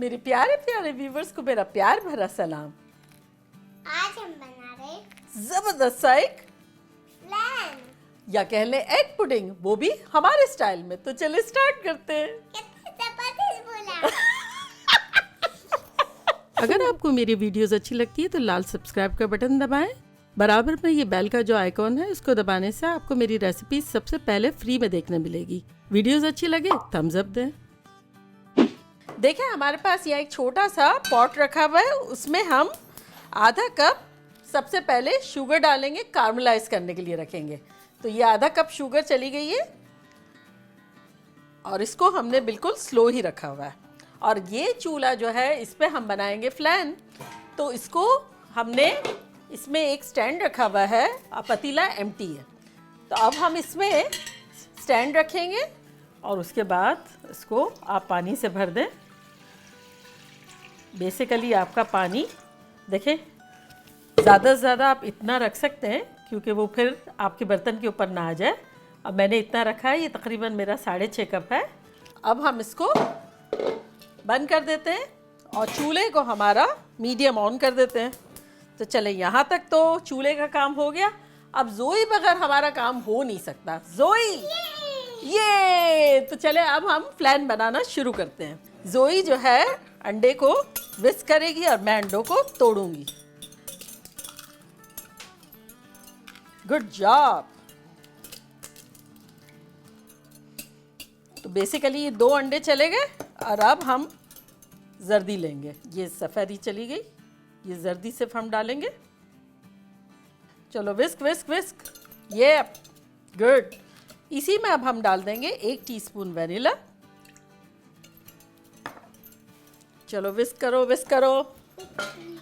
मेरे प्यारे प्यारे व्यूवर्स को मेरा प्यार भरा सलाम। आज हम बना रहे जबरदस्त सा एक फ्लैन। या कह ले एग पुडिंग, वो भी हमारे स्टाइल में। तो चलिए स्टार्ट करते हैं। कितना जबरदस्त बोला। अगर आपको मेरी वीडियोस अच्छी लगती है तो लाल सब्सक्राइब का बटन दबाएं। बराबर में ये बेल का जो आइकॉन है उसको दबाने से आपको मेरी रेसिपी सबसे पहले फ्री में देखने मिलेगी। वीडियोस अच्छी लगे थम्स अप दें। देखें, हमारे पास यहाँ एक छोटा सा पॉट रखा हुआ है, उसमें हम आधा कप सबसे पहले शुगर डालेंगे, कार्मलाइज करने के लिए रखेंगे। तो ये आधा कप शुगर चली गई है और इसको हमने बिल्कुल स्लो ही रखा हुआ है। और ये चूल्हा जो है इस पे हम बनाएंगे फ्लैन। तो इसको हमने इसमें एक स्टैंड रखा हुआ है और पतीला एम्प्टी है। तो अब हम इसमें स्टैंड रखेंगे और उसके बाद इसको आप पानी से भर दें। बेसिकली आपका पानी देखें, ज़्यादा से ज़्यादा आप इतना रख सकते हैं क्योंकि वो फिर आपके बर्तन के ऊपर ना आ जाए। अब मैंने इतना रखा है, ये तकरीबन मेरा 6.5 कप है। अब हम इसको बंद कर देते हैं और चूल्हे को हमारा मीडियम ऑन कर देते हैं। तो चले, यहाँ तक तो चूल्हे का काम हो गया। अब जोई बगैर हमारा काम हो नहीं सकता। जोई ये तो चले, अब हम फ्लैन बनाना शुरू करते हैं। जोई जो है अंडे को विस्क करेगी और मैं अंडों को तोड़ूंगी। Good job. तो बेसिकली ये 2 अंडे चले गए और अब हम जर्दी लेंगे। ये सफ़ेदी चली गई, ये जर्दी सिर्फ हम डालेंगे। चलो विस्क विस्क विस्क, ये गुड। इसी में अब हम डाल देंगे 1 टीस्पून वनीला। चलो विस्क करो विस्क करो।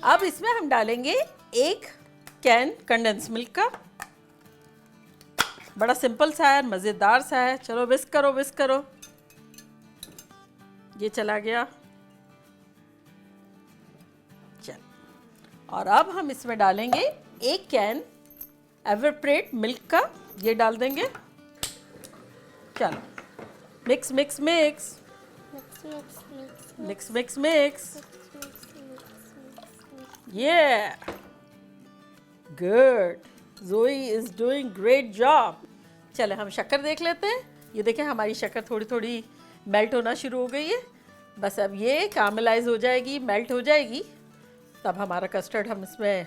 अब इसमें हम डालेंगे 1 कैन कंडेंस मिल्क का। बड़ा सिंपल सा है, मज़ेदार सा है। चलो विस्क करो विस्क करो। ये चला गया। चल, और अब हम इसमें डालेंगे 1 कैन एवरप्रेट मिल्क का। ये डाल देंगे। चलो mix mix mix mix mix mix. ये गुड, जोई इज डूइंग ग्रेट जॉब। चले हम शक्कर देख लेते हैं। ये देखें, हमारी शक्कर थोड़ी थोड़ी मेल्ट होना शुरू हो गई है। बस अब ये कैरमलाइज हो जाएगी, मेल्ट हो जाएगी, तब हमारा कस्टर्ड हम इसमें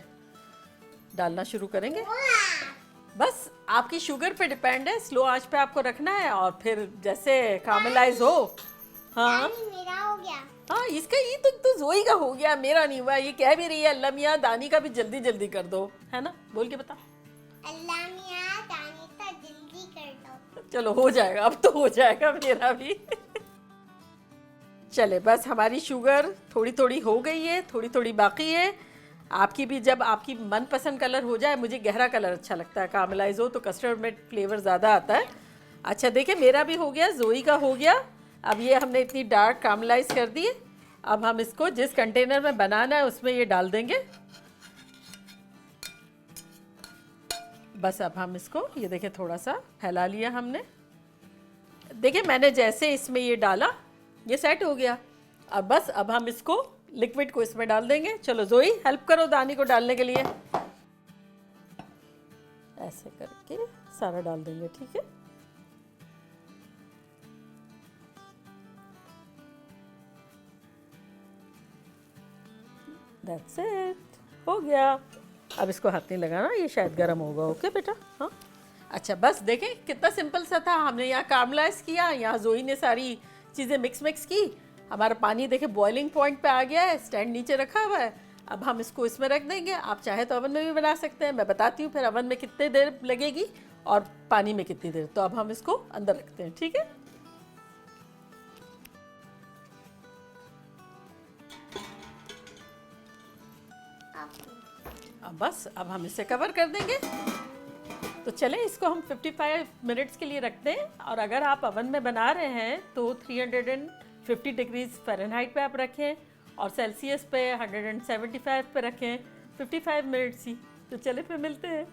डालना शुरू करेंगे। बस आपकी शुगर पे डिपेंड है, स्लो आंच पे आपको रखना है और फिर जैसे कैरमलाइज हो। हाँ मेरा हो गया। हाँ, इसका ये तो जोई का हो गया, मेरा नहीं हुआ। ये कह भी रही है अल्लाह मियाँ दानी का भी जल्दी जल्दी कर दो, है ना? बोल के बता। अल्लाह मियाँ दानी का जल्दी कर दो। चलो हो जाएगा, अब तो हो जाएगा मेरा भी। चले, बस हमारी शुगर थोड़ी थोड़ी हो गई है, थोड़ी थोड़ी बाकी है। आपकी भी जब आपकी मनपसंद कलर हो जाए, मुझे गहरा कलर अच्छा लगता है, कैरमलाइज हो तो कस्टर्ड में फ्लेवर ज़्यादा आता है। अच्छा देखिए, मेरा भी हो गया, जोई का हो गया। अब ये हमने इतनी डार्क कैरमलाइज कर दी। अब हम इसको जिस कंटेनर में बनाना है उसमें ये डाल देंगे। बस अब हम इसको ये देखें थोड़ा सा फैला लिया हमने। देखिए मैंने जैसे इसमें ये डाला, ये सेट हो गया। अब बस अब हम इसको लिक्विड को इसमें डाल देंगे। चलो जोई हेल्प करो दानी को डालने के लिए। ऐसे करके सारा डाल देंगे, ठीक है? That's it, हो गया। अब इसको हाथ नहीं लगाना, ये शायद गर्म होगा। ओके बेटा। हाँ अच्छा, बस देखें कितना सिंपल सा था। हमने यहाँ कैरमलाइज किया, यहाँ जोई ने सारी चीज़ें मिक्स की। हमारा पानी देखें बॉइलिंग पॉइंट पे आ गया है, स्टैंड नीचे रखा हुआ है। अब हम इसको इसमें रख देंगे। आप चाहे तो ओवन में भी बना सकते हैं, मैं बताती हूँ फिर ओवन में कितने देर लगेगी और पानी में कितनी देर। तो अब हम इसको अंदर रखते हैं, ठीक है? अब बस अब हम इसे कवर कर देंगे। तो चलें इसको हम 55 मिनट्स के लिए रखते हैं। और अगर आप ओवन में बना रहे हैं तो 350 डिग्रीज फ़ारेनहाइट पे आप रखें और सेल्सियस पे 175 पे रखें 55 मिनट्स ही। तो चले फिर मिलते हैं।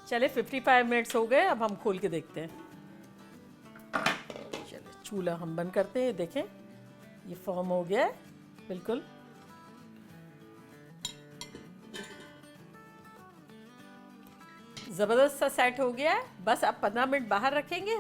चले 55 मिनट्स हो गए, अब हम खोल के देखते हैं। चले चूल्हा हम बंद करते हैं। देखें ये फॉर्म हो गया है। बिल्कुल। ज़बरदस्त सा सेट हो गया है। बस आप 15 मिनट बाहर रखेंगे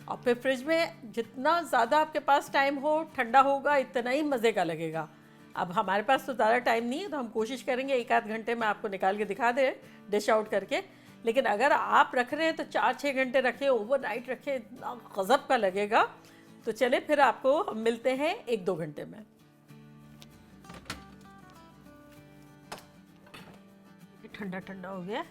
और फिर फ्रिज में जितना ज़्यादा आपके पास टाइम हो ठंडा होगा इतना ही मज़े का लगेगा। अब हमारे पास तो ज़्यादा टाइम नहीं है तो हम कोशिश करेंगे 1 आध घंटे में आपको निकाल के दिखा दें डिश आउट करके। लेकिन अगर आप रख रहे हैं तो 4-6 घंटे रखें, ओवरनाइट रखें, इतना गज़ब का लगेगा। तो चले फिर आपको हम मिलते हैं 1-2 घंटे में। ठंडा ठंडा हो गया।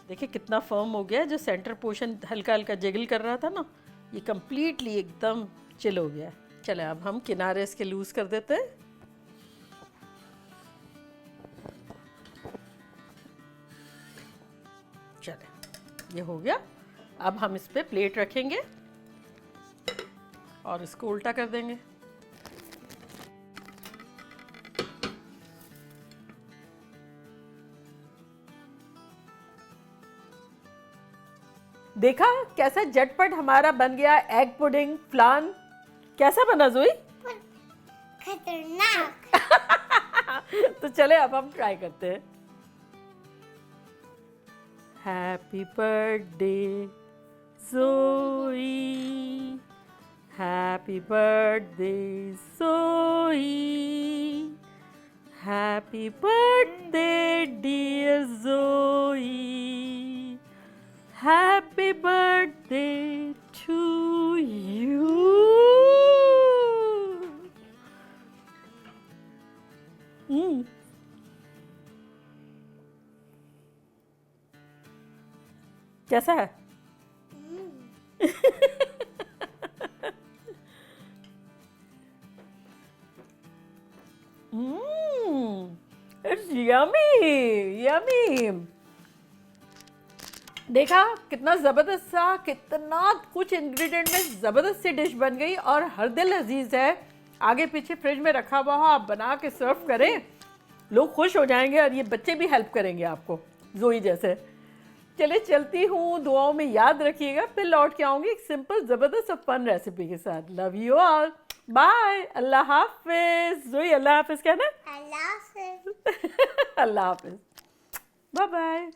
देखिए कितना फर्म हो गया है। जो सेंटर पोर्शन हल्का हल्का जिगल कर रहा था ना, ये कंप्लीटली एकदम चिल हो गया है। चले अब हम किनारे इसके लूज कर देते हैं। चले ये हो गया। अब हम इस पे प्लेट रखेंगे और इसको उल्टा कर देंगे। देखा कैसा झटपट हमारा बन गया एग पुडिंग फ्लान। कैसा बना जोई? खतरनाक। तो चले अब हम ट्राई करते हैं। हैप्पी बर्थडे जोई, हैप्पी बर्थडे जोई, हैप्पी बर्थडे डियर जोई, Happy birthday to you. कैसा है? It's yummy, yummy. देखा कितना ज़बरदस्त सा, कितना कुछ इंग्रेडिएंट में ज़बरदस्त सी डिश बन गई और हर दिल अजीज़ है। आगे पीछे फ्रिज में रखा हुआ हो, आप बना के सर्व करें, लोग खुश हो जाएंगे और ये बच्चे भी हेल्प करेंगे आपको जोई जैसे। चले चलती हूँ, दुआओं में याद रखिएगा। फिर लौट के आऊँगी एक सिंपल ज़बरदस्त और फन रेसिपी के साथ। लव यू ऑल, बाय, अल्लाह हाफिज़। जोई अल्लाह हाफिज़ कहना। अल्लाह हाफिज़। अल्लाह हाफिज़, बाय बाय।